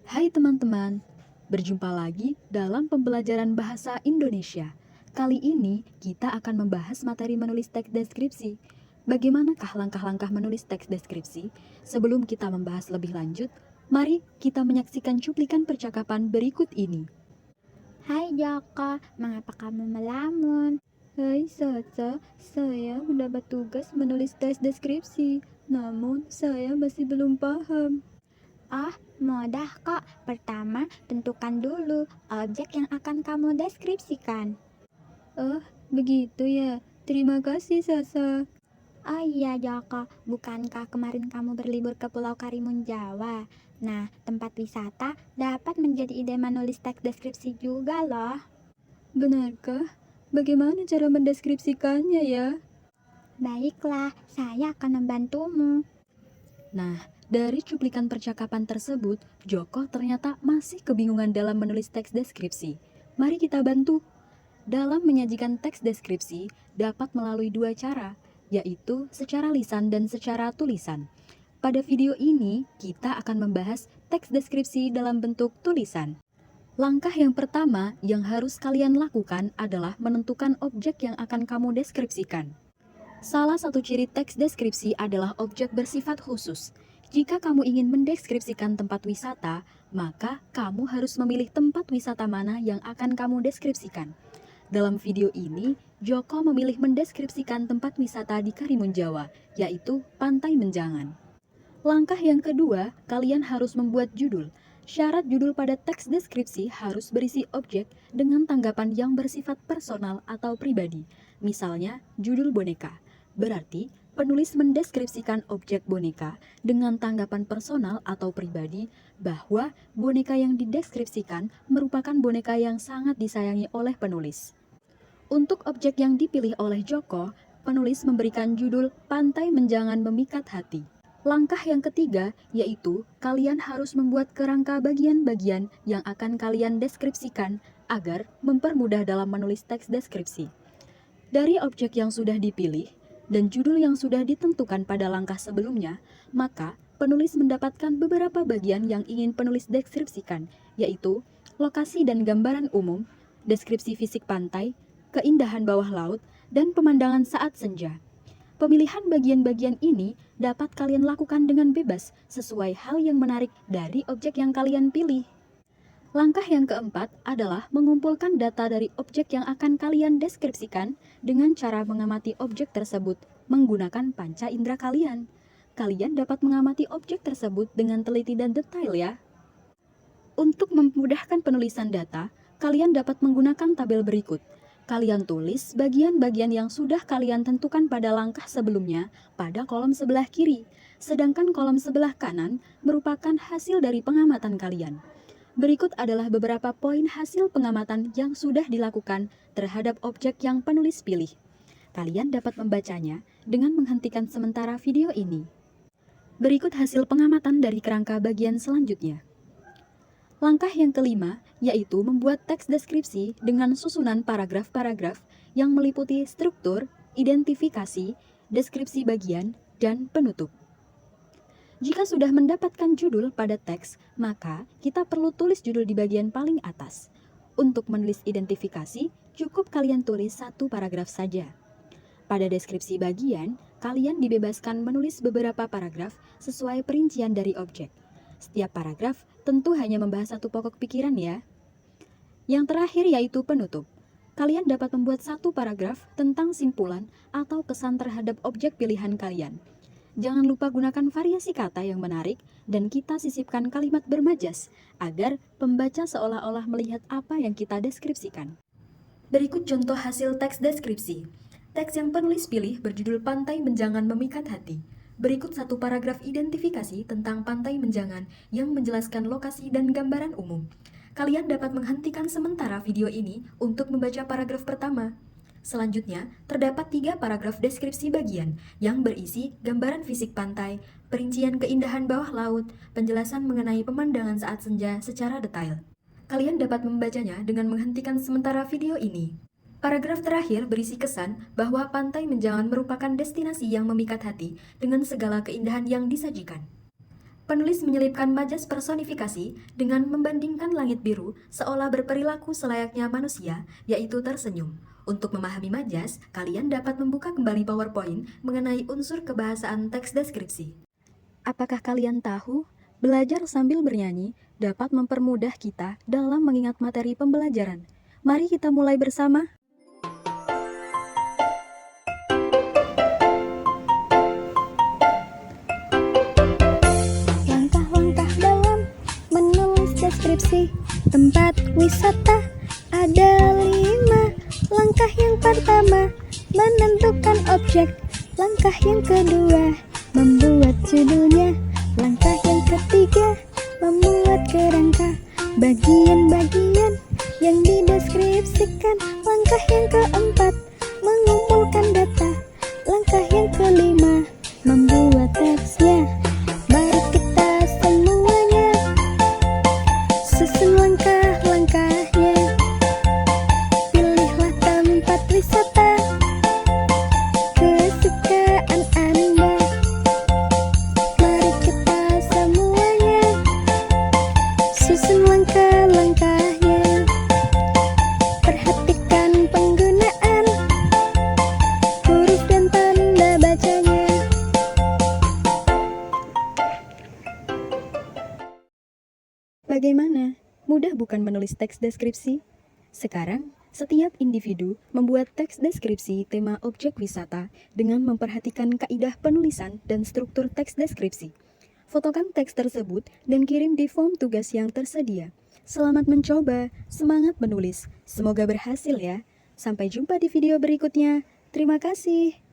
Hai teman-teman, berjumpa lagi dalam pembelajaran bahasa Indonesia. Kali ini kita akan membahas materi menulis teks deskripsi. Bagaimanakah langkah-langkah menulis teks deskripsi? Sebelum kita membahas lebih lanjut, mari kita menyaksikan cuplikan percakapan berikut ini. Hai Jaka, mengapa kamu melamun? Hai Saca, saya mendapat tugas menulis teks deskripsi, namun saya masih belum paham. Mudah kok. Pertama, tentukan dulu objek yang akan kamu deskripsikan. Oh, begitu ya. Terima kasih, Sasa. Oh iya Jaka, bukankah kemarin kamu berlibur ke Pulau Karimun Jawa? Nah, tempat wisata dapat menjadi ide menulis teks deskripsi juga loh. Benarkah? Bagaimana cara mendeskripsikannya ya? Baiklah, saya akan membantumu. Nah, dari cuplikan percakapan tersebut, Joko ternyata masih kebingungan dalam menulis teks deskripsi. Mari kita bantu. Dalam menyajikan teks deskripsi dapat melalui dua cara, yaitu secara lisan dan secara tulisan. Pada video ini, kita akan membahas teks deskripsi dalam bentuk tulisan. Langkah yang pertama yang harus kalian lakukan adalah menentukan objek yang akan kamu deskripsikan. Salah satu ciri teks deskripsi adalah objek bersifat khusus. Jika kamu ingin mendeskripsikan tempat wisata, maka kamu harus memilih tempat wisata mana yang akan kamu deskripsikan. Dalam video ini, Joko memilih mendeskripsikan tempat wisata di Karimun Jawa, yaitu Pantai Menjangan. Langkah yang kedua, kalian harus membuat judul. Syarat judul pada teks deskripsi harus berisi objek dengan tanggapan yang bersifat personal atau pribadi. Misalnya, judul boneka. Berarti, penulis mendeskripsikan objek boneka dengan tanggapan personal atau pribadi bahwa boneka yang dideskripsikan merupakan boneka yang sangat disayangi oleh penulis. Untuk objek yang dipilih oleh Joko, penulis memberikan judul Pantai Menjangan Memikat Hati. Langkah yang ketiga yaitu kalian harus membuat kerangka bagian-bagian yang akan kalian deskripsikan agar mempermudah dalam menulis teks deskripsi. Dari objek yang sudah dipilih dan judul yang sudah ditentukan pada langkah sebelumnya, maka penulis mendapatkan beberapa bagian yang ingin penulis deskripsikan, yaitu lokasi dan gambaran umum, deskripsi fisik pantai, keindahan bawah laut, dan pemandangan saat senja. Pemilihan bagian-bagian ini dapat kalian lakukan dengan bebas sesuai hal yang menarik dari objek yang kalian pilih. Langkah yang keempat adalah mengumpulkan data dari objek yang akan kalian deskripsikan dengan cara mengamati objek tersebut menggunakan panca indera kalian. Kalian dapat mengamati objek tersebut dengan teliti dan detail ya. Untuk memudahkan penulisan data, kalian dapat menggunakan tabel berikut. Kalian tulis bagian-bagian yang sudah kalian tentukan pada langkah sebelumnya pada kolom sebelah kiri, sedangkan kolom sebelah kanan merupakan hasil dari pengamatan kalian. Berikut adalah beberapa poin hasil pengamatan yang sudah dilakukan terhadap objek yang penulis pilih. Kalian dapat membacanya dengan menghentikan sementara video ini. Berikut hasil pengamatan dari kerangka bagian selanjutnya. Langkah yang kelima yaitu membuat teks deskripsi dengan susunan paragraf-paragraf yang meliputi struktur, identifikasi, deskripsi bagian, dan penutup. Jika sudah mendapatkan judul pada teks, maka kita perlu tulis judul di bagian paling atas. Untuk menulis identifikasi, cukup kalian tulis satu paragraf saja. Pada deskripsi bagian, kalian dibebaskan menulis beberapa paragraf sesuai perincian dari objek. Setiap paragraf tentu hanya membahas satu pokok pikiran ya. Yang terakhir yaitu penutup. Kalian dapat membuat satu paragraf tentang simpulan atau kesan terhadap objek pilihan kalian. Jangan lupa gunakan variasi kata yang menarik dan kita sisipkan kalimat bermajas agar pembaca seolah-olah melihat apa yang kita deskripsikan. Berikut contoh hasil teks deskripsi. Teks yang penulis pilih berjudul Pantai Menjangan Memikat Hati. Berikut satu paragraf identifikasi tentang Pantai Menjangan yang menjelaskan lokasi dan gambaran umum. Kalian dapat menghentikan sementara video ini untuk membaca paragraf pertama. Selanjutnya, terdapat 3 paragraf deskripsi bagian yang berisi gambaran fisik pantai, perincian keindahan bawah laut, penjelasan mengenai pemandangan saat senja secara detail. Kalian dapat membacanya dengan menghentikan sementara video ini. Paragraf terakhir berisi kesan bahwa Pantai Menjangan merupakan destinasi yang memikat hati dengan segala keindahan yang disajikan. Penulis menyelipkan majas personifikasi dengan membandingkan langit biru seolah berperilaku selayaknya manusia, yaitu tersenyum. Untuk memahami majas, kalian dapat membuka kembali PowerPoint mengenai unsur kebahasaan teks deskripsi. Apakah kalian tahu, belajar sambil bernyanyi dapat mempermudah kita dalam mengingat materi pembelajaran. Mari kita mulai bersama. Langkah-langkah dalam menulis deskripsi tempat wisata ada 5. Langkah yang pertama, menentukan objek. Langkah yang kedua, membuat judulnya. Langkah yang ketiga, membuat kerangka bagian-bagian yang dideskripsikan. Langkah yang keempat, mengumpulkan data. Langkah yang kelima, membuat teksnya. Mari kita semuanya susun langkah-langkahnya. Pilihlah tempat wisata kesukaan Anda. Mari kita semuanya susun langkah-langkahnya. Perhatikan penggunaan huruf dan tanda bacanya. Bagaimana? Mudah bukan menulis teks deskripsi? Sekarang, setiap individu membuat teks deskripsi tema objek wisata dengan memperhatikan kaidah penulisan dan struktur teks deskripsi. Fotokan teks tersebut dan kirim di form tugas yang tersedia. Selamat mencoba, semangat menulis. Semoga berhasil ya. Sampai jumpa di video berikutnya. Terima kasih.